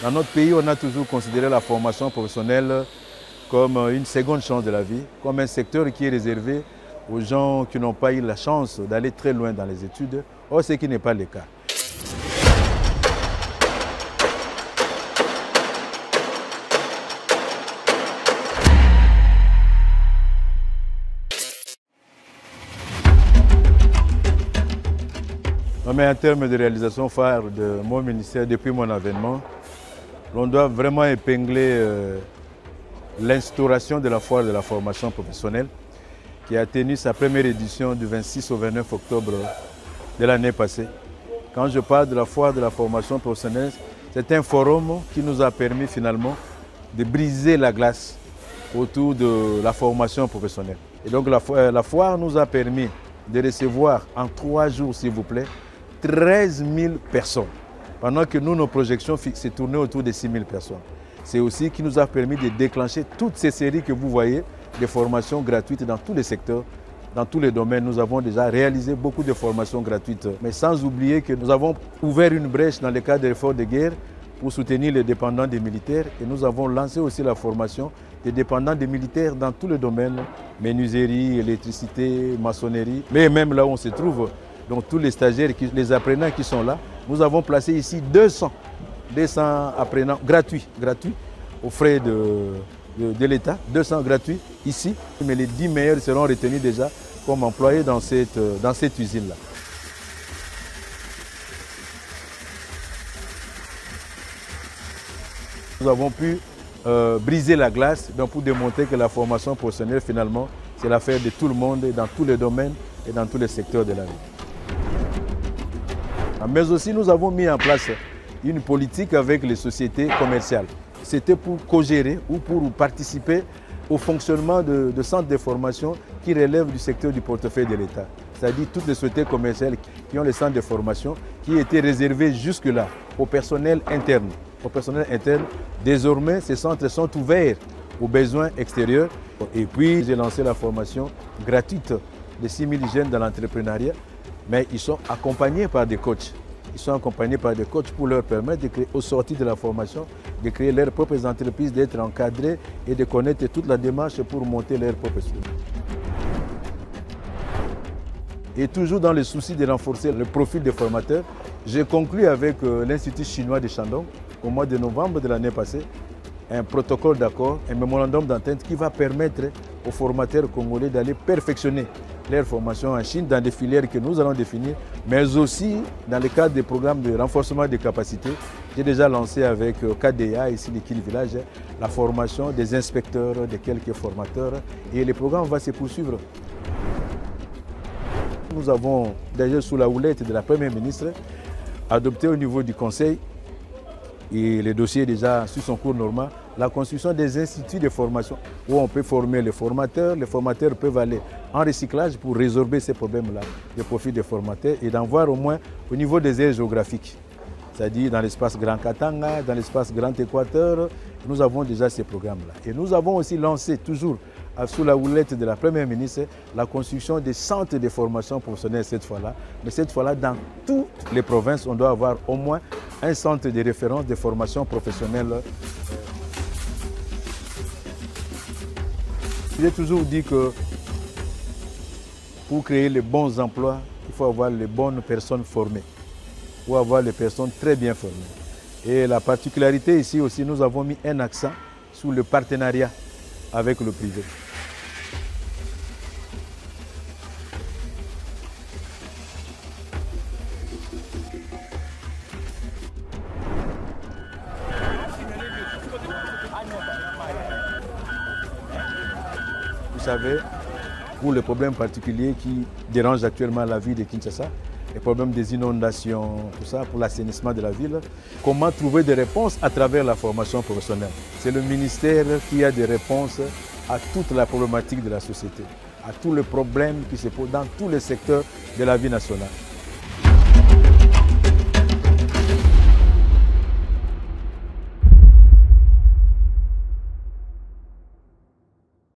Dans notre pays, on a toujours considéré la formation professionnelle comme une seconde chance de la vie, comme un secteur qui est réservé aux gens qui n'ont pas eu la chance d'aller très loin dans les études. Or, ce qui n'est pas le cas. Mais en termes de réalisation phare de mon ministère depuis mon avènement, on doit vraiment épingler l'instauration de la foire de la formation professionnelle qui a tenu sa première édition du 26 au 29 octobre de l'année passée. Quand je parle de la foire de la formation professionnelle, c'est un forum qui nous a permis finalement de briser la glace autour de la formation professionnelle. Et donc la foire nous a permis de recevoir en 3 jours, s'il vous plaît, 13 000 personnes, pendant que nous, nos projections s'est tournées autour de 6 000 personnes. C'est aussi qui nous a permis de déclencher toutes ces séries que vous voyez, de formations gratuites dans tous les secteurs, dans tous les domaines. Nous avons déjà réalisé beaucoup de formations gratuites, mais sans oublier que nous avons ouvert une brèche dans le cadre de l'effort de guerre pour soutenir les dépendants des militaires et nous avons lancé aussi la formation des dépendants des militaires dans tous les domaines, menuiserie, électricité, maçonnerie, mais même là où on se trouve, donc tous les stagiaires, les apprenants qui sont là, nous avons placé ici 200 apprenants gratuits aux frais de l'État, 200 gratuits ici, mais les 10 meilleurs seront retenus déjà comme employés dans cette usine-là. Nous avons pu briser la glace pour démontrer que la formation professionnelle, finalement, c'est l'affaire de tout le monde, dans tous les domaines et dans tous les secteurs de la vie. Mais aussi, nous avons mis en place une politique avec les sociétés commerciales. C'était pour co-gérer ou pour participer au fonctionnement de centres de formation qui relèvent du secteur du portefeuille de l'État. C'est-à-dire toutes les sociétés commerciales qui ont les centres de formation qui étaient réservés jusque-là au personnel interne. Désormais, ces centres sont ouverts aux besoins extérieurs. Et puis, j'ai lancé la formation gratuite de 6 000 jeunes dans l'entrepreneuriat. Mais ils sont accompagnés par des coachs. Ils sont accompagnés par des coachs pour leur permettre de créer, au sortir de la formation, de créer leurs propres entreprises, d'être encadrés et de connaître toute la démarche pour monter leur propre structure. Et toujours dans le souci de renforcer le profil des formateurs, j'ai conclu avec l'Institut chinois de Shandong, au mois de novembre de l'année passée, un protocole d'accord, un mémorandum d'entente qui va permettre aux formateurs congolais d'aller perfectionner leur formation en Chine dans des filières que nous allons définir, mais aussi dans le cadre des programmes de renforcement des capacités. J'ai déjà lancé avec KDA, ici l'Ikil Village, la formation des inspecteurs, de quelques formateurs, et le programme va se poursuivre. Nous avons déjà sous la houlette de la Première ministre adopté au niveau du Conseil, et le dossier est déjà sur son cours normal, la construction des instituts de formation où on peut former les formateurs peuvent aller en recyclage pour résorber ces problèmes-là, le profil des formateurs et d'en voir au moins au niveau des aires géographiques, c'est-à-dire dans l'espace Grand Katanga, dans l'espace Grand Équateur, nous avons déjà ces programmes-là. Et nous avons aussi lancé, toujours sous la houlette de la Première ministre, la construction des centres de formation professionnelle cette fois-là. Mais cette fois-là, dans toutes les provinces, on doit avoir au moins un centre de référence de formation professionnelle. J'ai toujours dit que pour créer les bons emplois, il faut avoir les bonnes personnes formées, il faut avoir les personnes très bien formées. Et la particularité ici aussi, nous avons mis un accent sur le partenariat avec le privé. Vous savez, pour les problèmes particuliers qui dérangent actuellement la vie de Kinshasa, les problèmes des inondations, tout ça, pour l'assainissement de la ville, comment trouver des réponses à travers la formation professionnelle. C'est le ministère qui a des réponses à toute la problématique de la société, à tous les problèmes qui se posent dans tous les secteurs de la vie nationale.